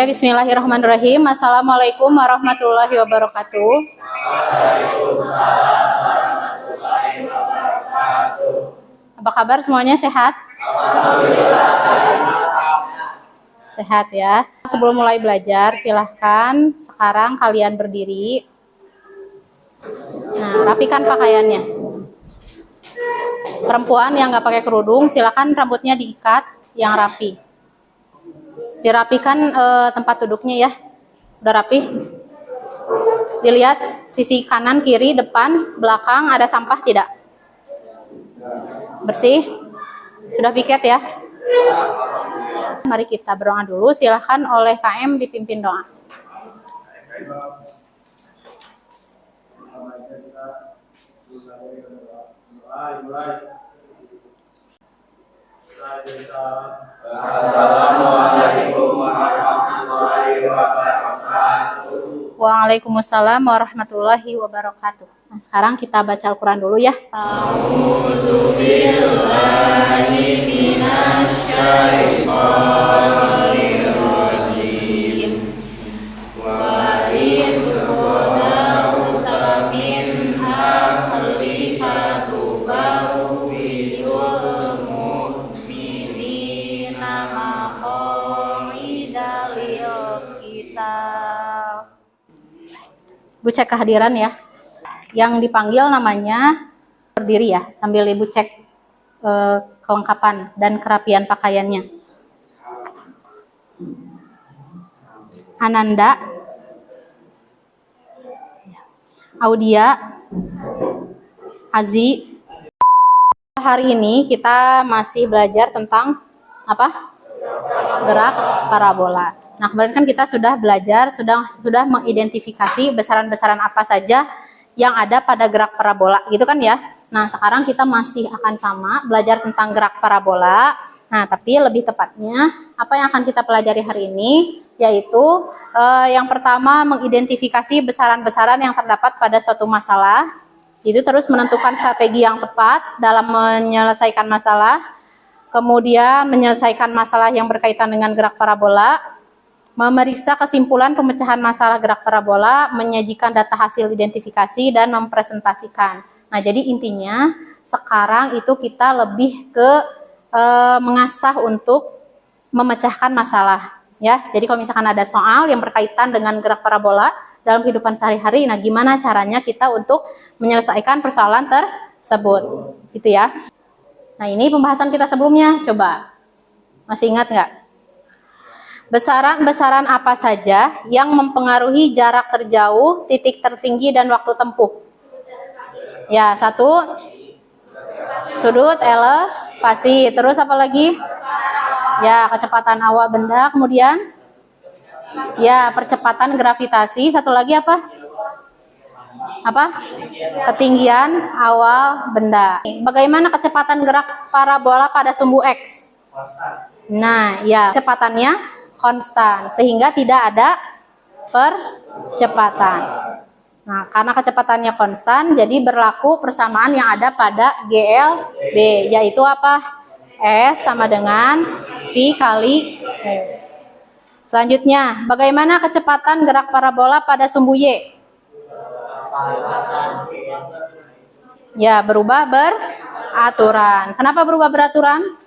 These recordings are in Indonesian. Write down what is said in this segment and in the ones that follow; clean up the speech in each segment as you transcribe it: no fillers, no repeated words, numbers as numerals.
Oke, bismillahirrahmanirrahim. Assalamualaikum warahmatullahi wabarakatuh. Apa kabar semuanya, sehat? Sehat ya. Sebelum mulai belajar, silahkan sekarang kalian berdiri. Nah, rapikan pakaiannya. Perempuan yang nggak pakai kerudung, silahkan rambutnya diikat yang rapi. Dirapikan tempat duduknya ya. Udah rapi? Dilihat sisi kanan, kiri, depan, belakang ada sampah tidak? Bersih? Sudah piket ya? Mari kita berdoa dulu. Silahkan oleh KM dipimpin doa. Assalamualaikum warahmatullahi wabarakatuh. Waalaikumsalam warahmatullahi wabarakatuh. Nah, sekarang kita baca Al-Quran dulu ya. A'udzubillahi minasyaitonir rajim. Wa idh qada'ta min ahlika tubawwi'ul mu'minina maq'ida lil-qital. Ibu cek kehadiran ya. Yang dipanggil namanya berdiri ya, sambil Ibu cek kelengkapan dan kerapian pakaiannya. Ananda, Audia, Azi. Hari ini kita masih belajar tentang apa? Gerak parabola. Nah, kemarin kan kita sudah belajar, sudah mengidentifikasi besaran-besaran apa saja yang ada pada gerak parabola, gitu kan ya. Nah, sekarang kita masih akan sama belajar tentang gerak parabola. Nah, tapi lebih tepatnya apa yang akan kita pelajari hari ini yaitu yang pertama mengidentifikasi besaran-besaran yang terdapat pada suatu masalah. Itu terus menentukan strategi yang tepat dalam menyelesaikan masalah. Kemudian menyelesaikan masalah yang berkaitan dengan gerak parabola. Memeriksa kesimpulan pemecahan masalah gerak parabola, menyajikan data hasil identifikasi, dan mempresentasikan. Nah, jadi intinya sekarang itu kita lebih ke mengasah untuk memecahkan masalah. Ya, jadi kalau misalkan ada soal yang berkaitan dengan gerak parabola dalam kehidupan sehari-hari, nah gimana caranya kita untuk menyelesaikan persoalan tersebut, gitu ya. Nah, ini pembahasan kita sebelumnya, coba masih ingat nggak? Besaran-besaran apa saja yang mempengaruhi jarak terjauh, titik tertinggi, dan waktu tempuh? Ya, satu, sudut elevasi. Terus apa lagi? Ya, kecepatan awal benda. Kemudian, ya, percepatan gravitasi. Satu lagi apa? Apa? Ketinggian awal benda. Bagaimana kecepatan gerak parabola pada sumbu X? Nah, ya, kecepatannya konstan, sehingga tidak ada percepatan. Nah, karena kecepatannya konstan, jadi berlaku persamaan yang ada pada GLB, yaitu apa? S sama dengan V kali E. Selanjutnya, bagaimana kecepatan gerak parabola pada sumbu Y? Ya, berubah beraturan. Kenapa berubah beraturan?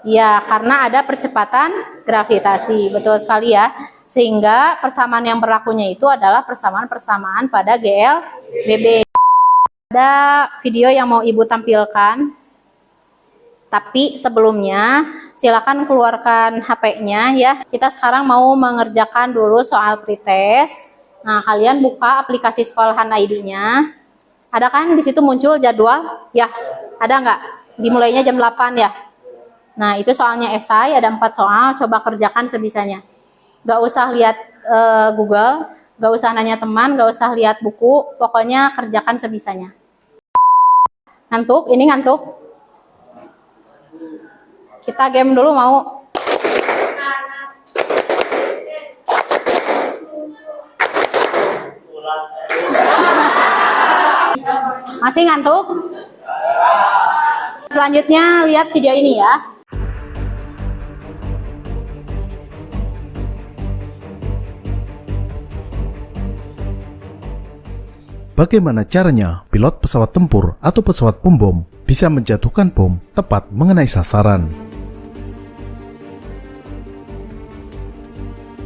Ya, karena ada percepatan gravitasi, betul sekali ya. Sehingga persamaan yang berlakunya itu adalah persamaan-persamaan pada GLBB. Ada video yang mau Ibu tampilkan. Tapi sebelumnya silakan keluarkan HP-nya ya. Kita sekarang mau mengerjakan dulu soal pretest. Nah, kalian buka aplikasi sekolahan ID-nya. Ada kan di situ muncul jadwal? Ya, ada nggak? Dimulainya jam 8 ya. Nah, itu soalnya esai, ada 4 soal, coba kerjakan sebisanya. Gak usah lihat Google, gak usah nanya teman, gak usah lihat buku, pokoknya kerjakan sebisanya. Ngantuk? Ini ngantuk? Kita game dulu mau? Masih ngantuk? Selanjutnya lihat video ini ya. bagaimana caranya pilot pesawat tempur atau pesawat pembom bisa menjatuhkan bom tepat mengenai sasaran.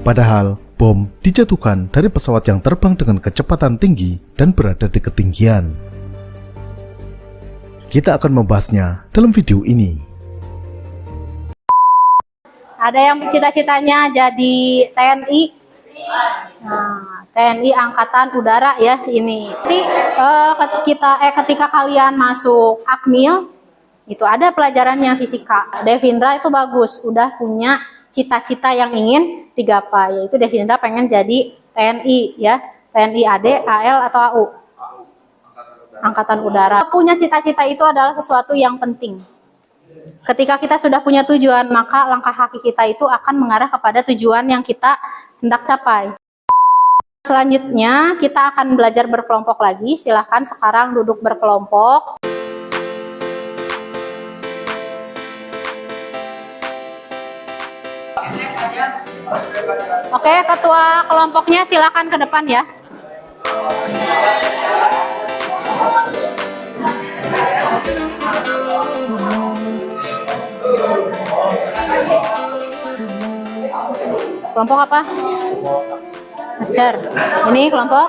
Padahal, bom dijatuhkan dari pesawat yang terbang dengan kecepatan tinggi dan berada di ketinggian. Kita akan membahasnya dalam video ini. Ada yang cita-citanya jadi TNI. Nah, TNI Angkatan Udara ya ini. Jadi ketika kalian masuk Akmil itu ada pelajarannya fisika. Devindra itu bagus, udah punya cita-cita yang ingin digapai, yaitu Devindra pengen jadi TNI ya, TNI AD, AL atau AU. Angkatan Udara. Punya cita-cita itu adalah sesuatu yang penting. Ketika kita sudah punya tujuan, maka langkah kaki kita itu akan mengarah kepada tujuan yang kita hendak capai. Selanjutnya, kita akan belajar berkelompok lagi. Silahkan sekarang duduk berkelompok. Oke, ketua kelompoknya silakan ke depan ya. Kelompok apa? Archer. Ini kelompok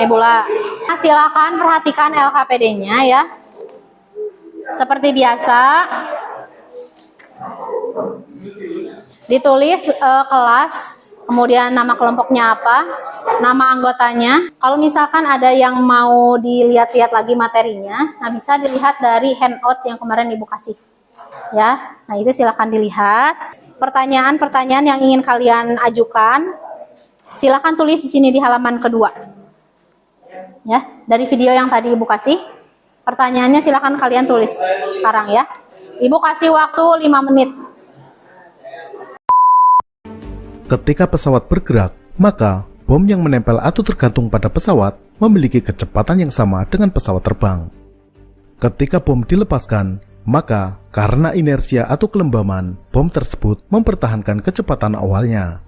Nebula. Nah, silakan perhatikan LKPD-nya ya. Seperti biasa, ditulis kelas, kemudian nama kelompoknya apa, nama anggotanya. Kalau misalkan ada yang mau dilihat-lihat lagi materinya, nah bisa dilihat dari handout yang kemarin Ibu kasih. Ya, nah itu silakan dilihat. Pertanyaan-pertanyaan yang ingin kalian ajukan, silakan tulis di sini di halaman kedua. Ya, dari video yang tadi Ibu kasih, pertanyaannya silakan kalian tulis sekarang ya. Ibu kasih waktu 5 menit. Ketika pesawat bergerak, maka bom yang menempel atau tergantung pada pesawat memiliki kecepatan yang sama dengan pesawat terbang. Ketika bom dilepaskan, maka karena inersia atau kelembaman, bom tersebut mempertahankan kecepatan awalnya.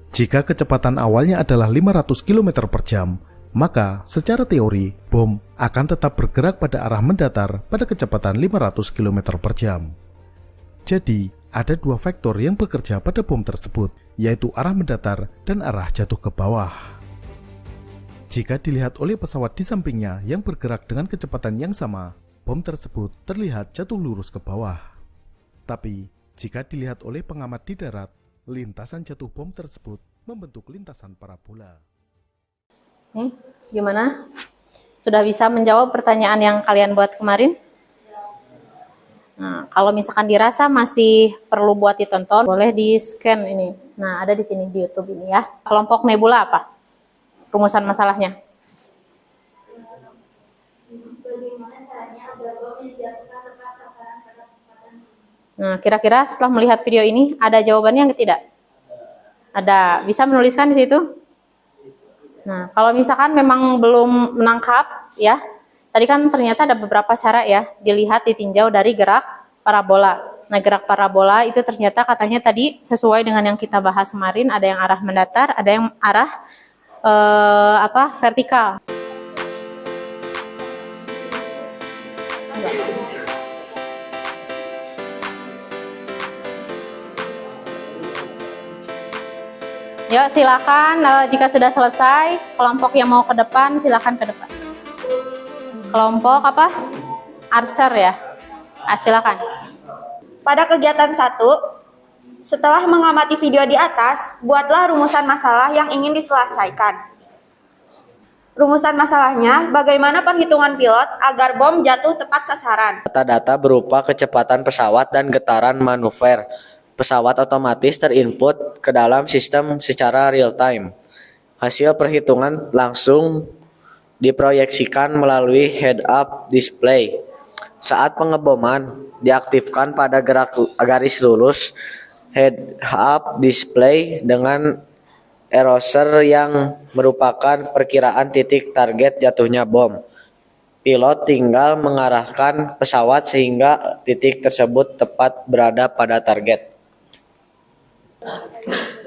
Jika kecepatan awalnya adalah 500 km per jam, maka secara teori, bom akan tetap bergerak pada arah mendatar pada kecepatan 500 km per jam. Jadi, ada dua vektor yang bekerja pada bom tersebut, yaitu arah mendatar dan arah jatuh ke bawah. Jika dilihat oleh pesawat di sampingnya yang bergerak dengan kecepatan yang sama, bom tersebut terlihat jatuh lurus ke bawah. Tapi, jika dilihat oleh pengamat di darat, lintasan jatuh bom tersebut membentuk lintasan parabola. Gimana? Sudah bisa menjawab pertanyaan yang kalian buat kemarin? Nah, kalau misalkan dirasa masih perlu buat ditonton, boleh di-scan ini. Nah, ada di sini di YouTube ini ya. Kelompok Nebula apa? Rumusan masalahnya. Nah, kira-kira setelah melihat video ini, ada jawabannya atau tidak? Ada. Bisa menuliskan di situ? Nah, kalau misalkan memang belum menangkap, ya, tadi kan ternyata ada beberapa cara ya, dilihat, ditinjau dari gerak parabola. Nah, gerak parabola itu ternyata katanya tadi sesuai dengan yang kita bahas kemarin, ada yang arah mendatar, ada yang arah vertikal. Yuk silakan, jika sudah selesai, kelompok yang mau ke depan silakan ke depan. Kelompok apa? Archer ya. Silakan. Pada kegiatan 1, setelah mengamati video di atas, buatlah rumusan masalah yang ingin diselesaikan. Rumusan masalahnya, bagaimana perhitungan pilot agar bom jatuh tepat sasaran. Data-data berupa kecepatan pesawat dan getaran manuver pesawat otomatis terinput ke dalam sistem secara real time. Hasil perhitungan langsung diproyeksikan melalui head-up display. Saat pengeboman diaktifkan pada garis lurus head-up display dengan eraser yang merupakan perkiraan titik target jatuhnya bom. Pilot tinggal mengarahkan pesawat sehingga titik tersebut tepat berada pada target.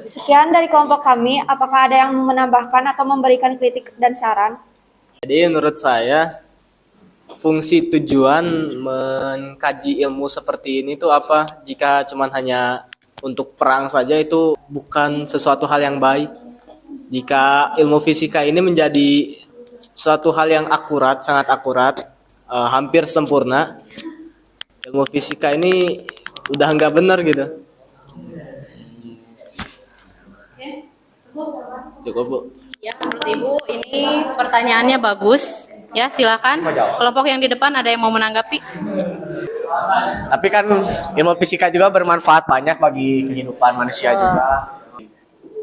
Sekian dari kelompok kami, apakah ada yang menambahkan atau memberikan kritik dan saran? Jadi menurut saya fungsi tujuan mengkaji ilmu seperti ini tuh apa? Jika cuman hanya untuk perang saja itu bukan sesuatu hal yang baik. Jika ilmu fisika ini menjadi suatu hal yang akurat, sangat akurat, hampir sempurna, ilmu fisika ini udah nggak benar gitu. Cukup, Bu. Ya, menurut Ibu ini pertanyaannya bagus. Ya, silakan. Kelompok yang di depan ada yang mau menanggapi? Tapi kan ilmu fisika juga bermanfaat banyak bagi kehidupan manusia juga.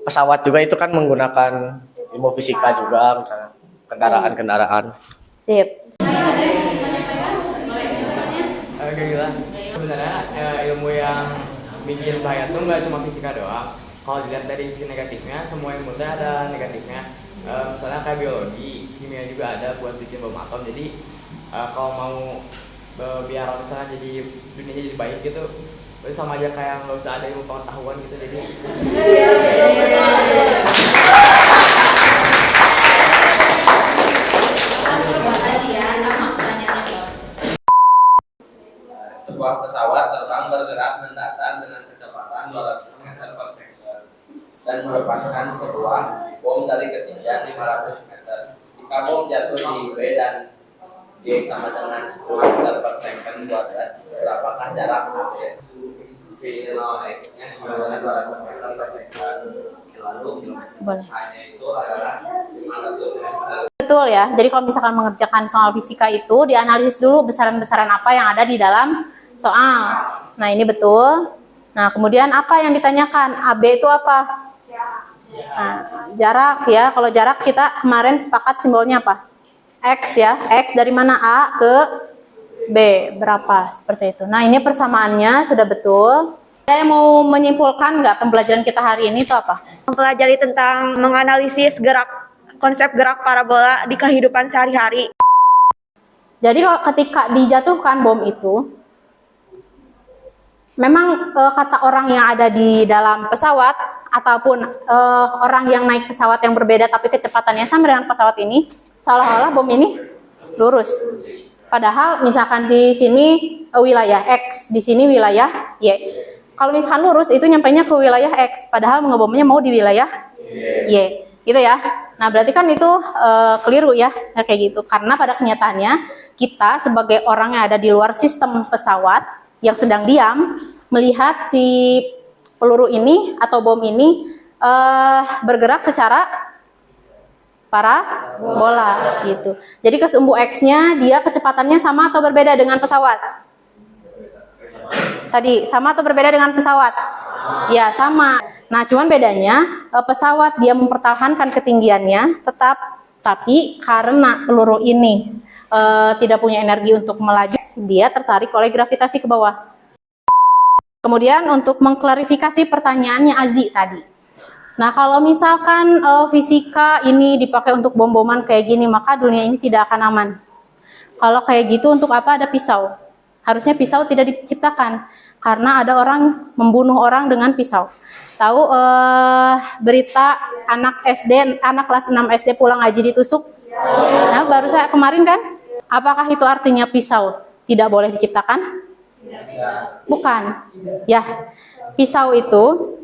Pesawat juga itu kan menggunakan ilmu fisika juga, misalnya kendaraan-kendaraan. Sip. Kayak gila. Sebenarnya ilmu yang bikin bahaya tuh nggak cuma fisika doang. Kalau dilihat dari sisi negatifnya, semua ilmu tuh ada negatifnya. Misalnya kayak biologi, kimia juga ada buat bikin bom atom. Jadi kalau mau biar misalnya jadi dunianya jadi baik gitu, itu sama aja kayak nggak usah ada ilmu pengetahuan gitu. Jadi Sebuah pesawat terbang bergerak mendatar dengan kecepatan 200 meter per second dan melepaskan sebuah bom dari ketinggian 500 meter. Jika bom jatuh di W dan Y sama dengan 10 meter per second 2 set, berapakah jarak V? V0 X-nya sama dengan 200 meter per second. Lalu hanya itu adalah 500 meter. Betul ya. Jadi kalau misalkan mengerjakan soal fisika itu dianalisis dulu besaran-besaran apa yang ada di dalam soal. Nah, ini betul. Nah, kemudian apa yang ditanyakan? AB itu apa? Nah, jarak ya. Kalau jarak kita kemarin sepakat simbolnya apa? X ya. X dari mana? A ke B. Berapa? Seperti itu. Nah, ini persamaannya sudah betul. Ada yang mau menyimpulkan nggak pembelajaran kita hari ini itu apa? Mempelajari tentang menganalisis konsep gerak parabola di kehidupan sehari-hari. Jadi kalau ketika dijatuhkan bom itu, memang kata orang yang ada di dalam pesawat ataupun orang yang naik pesawat yang berbeda tapi kecepatannya sama dengan pesawat ini, seolah-olah bom ini lurus. Padahal misalkan di sini wilayah X, di sini wilayah Y. Kalau misalkan lurus itu nyampainya ke wilayah X, padahal ngebomnya mau di wilayah Y. Gitu ya. Nah, berarti kan itu keliru ya, kayak gitu. Karena pada kenyataannya kita sebagai orang yang ada di luar sistem pesawat yang sedang diam melihat si peluru ini atau bom ini bergerak secara parabola gitu. Jadi ke sumbu X-nya dia kecepatannya sama atau berbeda dengan pesawat? Tadi sama atau berbeda dengan pesawat? Ya, sama. Nah, cuman bedanya pesawat dia mempertahankan ketinggiannya tetap, tapi karena peluru ini tidak punya energi untuk melaju, dia tertarik oleh gravitasi ke bawah. Kemudian untuk mengklarifikasi pertanyaannya Azi tadi. Nah, kalau misalkan fisika ini dipakai untuk bom-boman kayak gini, maka dunia ini tidak akan aman. Kalau kayak gitu untuk apa ada pisau? Harusnya pisau tidak diciptakan karena ada orang membunuh orang dengan pisau. Tahu berita anak SD, anak kelas 6 SD pulang ngaji ditusuk? Nah, baru saya kemarin kan? Apakah itu artinya pisau tidak boleh diciptakan? Bukan. Ya, pisau itu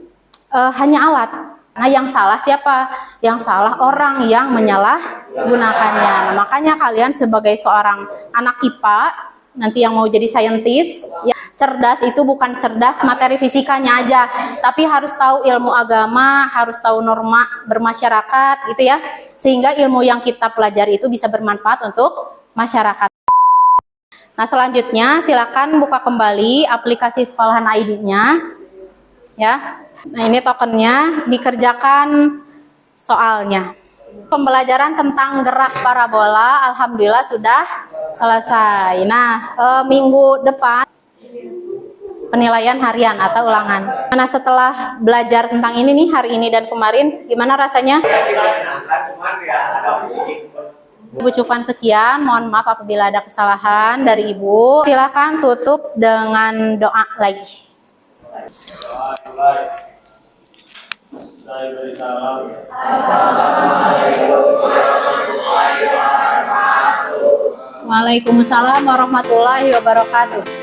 hanya alat. Nah, yang salah siapa? Yang salah orang yang menyalahgunakannya. Nah, makanya kalian sebagai seorang anak IPA nanti yang mau jadi saintis, ya, cerdas itu bukan cerdas materi fisikanya aja, tapi harus tahu ilmu agama, harus tahu norma bermasyarakat gitu ya, sehingga ilmu yang kita pelajari itu bisa bermanfaat untuk masyarakat. Nah, selanjutnya silakan buka kembali aplikasi sekolahan ID-nya ya. Nah, ini tokennya, dikerjakan soalnya. Pembelajaran tentang gerak parabola alhamdulillah sudah selesai. Nah, minggu depan penilaian harian atau ulangan. Nah, setelah belajar tentang ini nih hari ini dan kemarin, gimana rasanya? Ibu cukupan sekian, mohon maaf apabila ada kesalahan dari Ibu. Silakan tutup dengan doa lagi. Assalamualaikum warahmatullahi wabarakatuh. Waalaikumsalam warahmatullahi wabarakatuh.